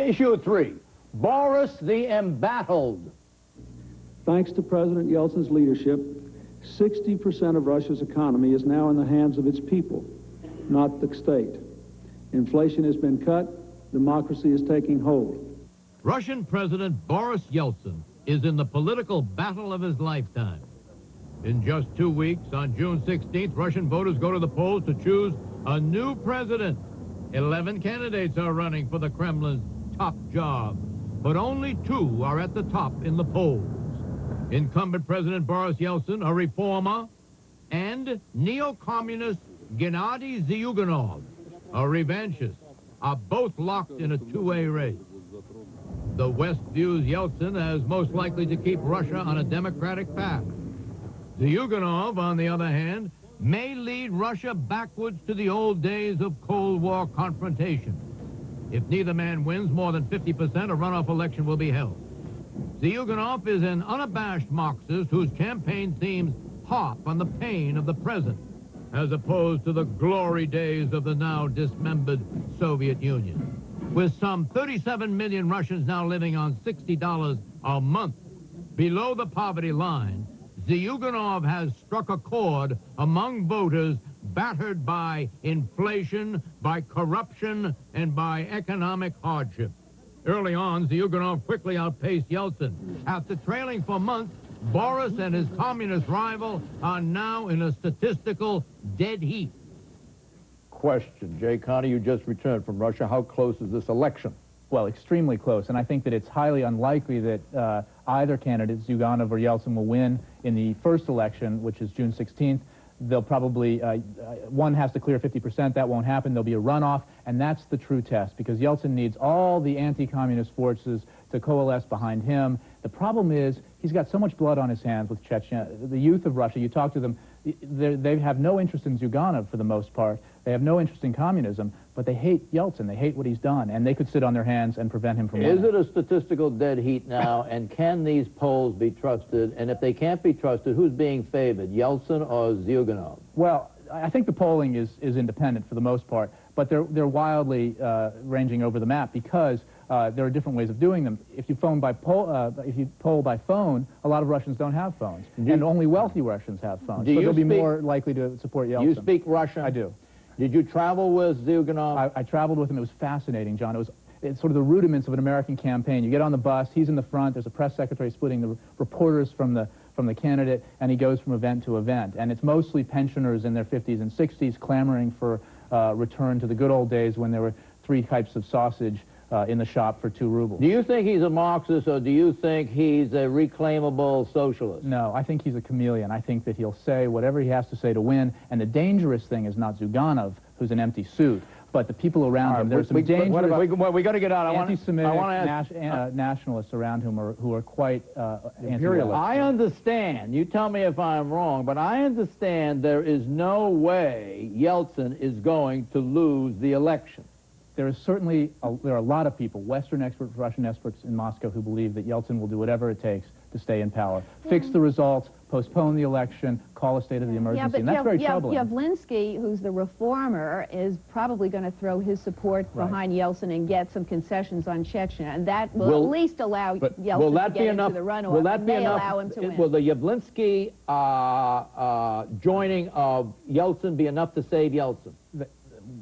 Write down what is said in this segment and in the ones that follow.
Issue 3, Boris the Embattled. Thanks to President Yeltsin's leadership, 60% of Russia's economy is now in the hands of its people, not the state. Inflation has been cut, democracy is taking hold. Russian President Boris Yeltsin is in the political battle of his lifetime. In just 2 weeks, on June 16th, Russian voters go to the polls to choose a new president. 11 candidates are running for the Kremlin's top job, but only 2 are at the top in the polls. Incumbent President Boris Yeltsin, a reformer, and neo-communist Gennady Zyuganov, a revanchist, are both locked in a two-way race. The West views Yeltsin as most likely to keep Russia on a democratic path. Zyuganov, on the other hand, may lead Russia backwards to the old days of Cold War confrontation. If neither man wins more than 50%, a runoff election will be held. Zyuganov is an unabashed Marxist whose campaign themes harp on the pain of the present, as opposed to the glory days of the now dismembered Soviet Union. With some 37 million Russians now living on $60 a month below the poverty line, Zyuganov has struck a chord among voters battered by inflation, by corruption, and by economic hardship. Early on, Zyuganov quickly outpaced Yeltsin. After trailing for months, Boris and his communist rival are now in a statistical dead heat. Question, Jay Conner, you just returned from Russia. How close is this election? Well, extremely close, and I think that it's highly unlikely that either candidate, Zyuganov or Yeltsin, will win in the first election, which is June 16th. They'll probably, one has to clear 50%, that won't happen, there'll be a runoff, and that's the true test, because Yeltsin needs all the anti-communist forces to coalesce behind him. The problem is, he's got so much blood on his hands with Chechnya. The youth of Russia, you talk to them, they have no interest in Zyuganov for the most part. They have no interest in communism, but they hate Yeltsin. They hate what he's done, and they could sit on their hands and prevent him from winning. Is it a statistical dead heat now, and can these polls be trusted? And if they can't be trusted, who's being favored, Yeltsin or Zyuganov? Well, I think the polling is independent for the most part, but they're wildly ranging over the map because there are different ways of doing them. If you poll by phone, a lot of Russians don't have phones, and only wealthy Russians have phones. So they'll be more likely to support Yeltsin. You speak Russian? I do. Did you travel with Zyuganov? I traveled with him. It was fascinating, John. It's sort of the rudiments of an American campaign. You get on the bus, he's in the front, there's a press secretary splitting the reporters from the candidate, and he goes from event to event. And it's mostly pensioners in their 50s and 60s clamoring for return to the good old days when there were 3 types of sausage in the shop for 2 rubles. Do you think he's a Marxist, or do you think he's a reclaimable socialist? No, I think he's a chameleon. I think that he'll say whatever he has to say to win, and the dangerous thing is not Zyuganov, who's an empty suit, but the people around him. There's some dangerous we got to get out. anti-Semitic nationalists around him who are quite imperialist. I understand. You tell me if I'm wrong, but I understand there is no way Yeltsin is going to lose the election. There is certainly, there are a lot of people, Western experts, Russian experts in Moscow, who believe that Yeltsin will do whatever it takes to stay in power. Fix the results, postpone the election, call a state of the emergency, and that's very troubling. Yavlinsky, who's the reformer, is probably going to throw his support behind Yeltsin and get some concessions on Chechnya, and that will at least allow Yeltsin to get into the runoff. Will that be enough? Allow him to win. Will the Yavlinsky joining of Yeltsin be enough to save Yeltsin?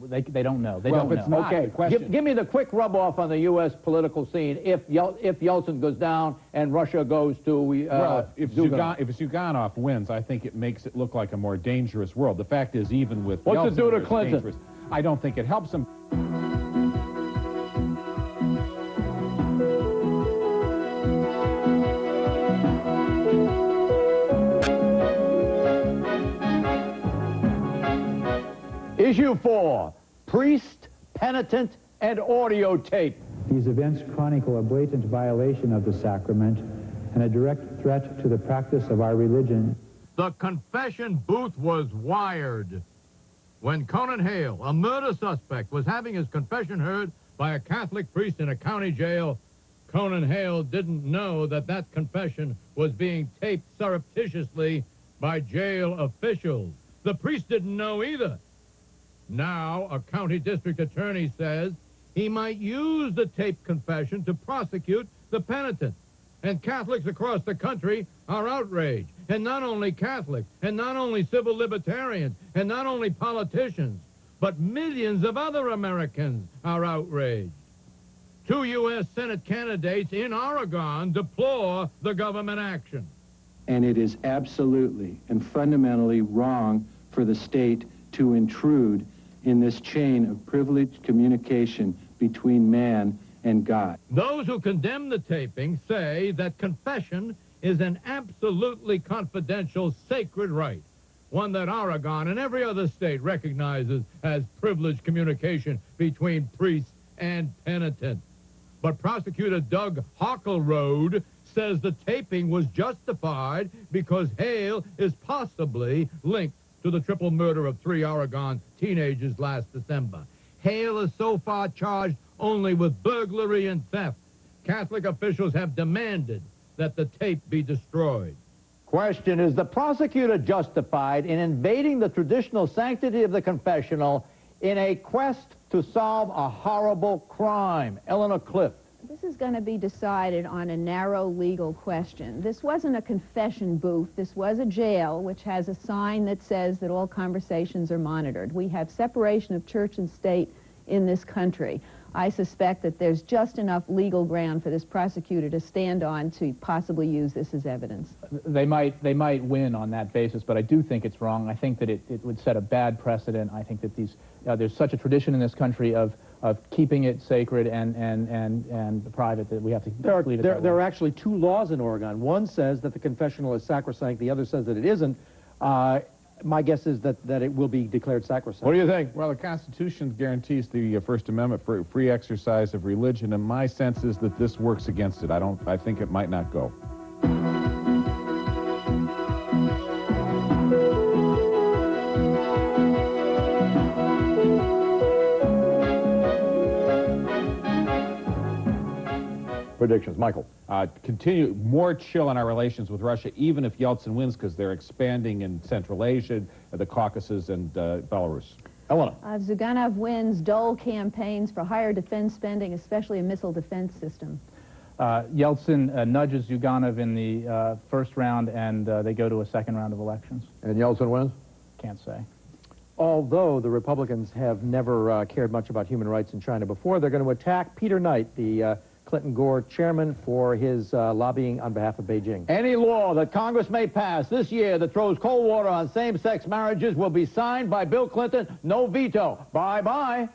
They don't know. They don't know. Okay, give me the quick rub-off on the U.S. political scene if Yeltsin goes down and Russia goes to well, if Zyuganov wins, I think it makes it look like a more dangerous world. The fact is, even with What's Yeltsin, it do to Clinton? I don't think it helps him. Issue 4, priest, penitent, and audio tape. These events chronicle a blatant violation of the sacrament and a direct threat to the practice of our religion. The confession booth was wired. When Conan Hale, a murder suspect, was having his confession heard by a Catholic priest in a county jail, Conan Hale didn't know that that confession was being taped surreptitiously by jail officials. The priest didn't know either. Now, a county district attorney says he he might use the taped confession to prosecute the penitent. And Catholics across the country are outraged. And not only Catholics, and not only civil libertarians, and not only politicians, but millions of other Americans are outraged. 2 U.S. Senate candidates in Oregon deplore the government action. And it is absolutely and fundamentally wrong for the state to intrude in this chain of privileged communication between man and God. Those who condemn the taping say that confession is an absolutely confidential, sacred right, one that Oregon and every other state recognizes as privileged communication between priest and penitent. But prosecutor Doug Harkleroad says the taping was justified because Hale is possibly linked to the triple murder of 3 Oregon teenagers last December. Hale is so far charged only with burglary and theft. Catholic officials have demanded that the tape be destroyed. Question, is the prosecutor justified in invading the traditional sanctity of the confessional in a quest to solve a horrible crime? Eleanor Clift. This is going to be decided on a narrow legal question. This wasn't a confession booth. This was a jail, which has a sign that says that all conversations are monitored. We have separation of church and state in this country. I suspect that there's just enough legal ground for this prosecutor to stand on to possibly use this as evidence. They might win on that basis, but I do think it's wrong. I think that it would set a bad precedent. I think that there's such a tradition in this country of keeping it sacred and private that we have to leave it that way. There are actually 2 laws in Oregon. One says that the confessional is sacrosanct. The other says that it isn't. My guess is that it will be declared sacrosanct. What do you think? Well, the Constitution guarantees the First Amendment for free exercise of religion, and my sense is that this works against it. I think it might not go. Predictions, Michael. Continue more chill in our relations with Russia, even if Yeltsin wins, because they're expanding in Central Asia, the Caucasus, and Belarus. Eleanor. If Zyuganov wins, Dole campaigns for higher defense spending, especially a missile defense system. Yeltsin nudges Zyuganov in the first round, and they go to a second round of elections. And Yeltsin wins? Can't say. Although the Republicans have never cared much about human rights in China before, they're going to attack Peter Knight, the Clinton-Gore chairman, for his lobbying on behalf of Beijing. Any law that Congress may pass this year that throws cold water on same-sex marriages will be signed by Bill Clinton. No veto. Bye-bye.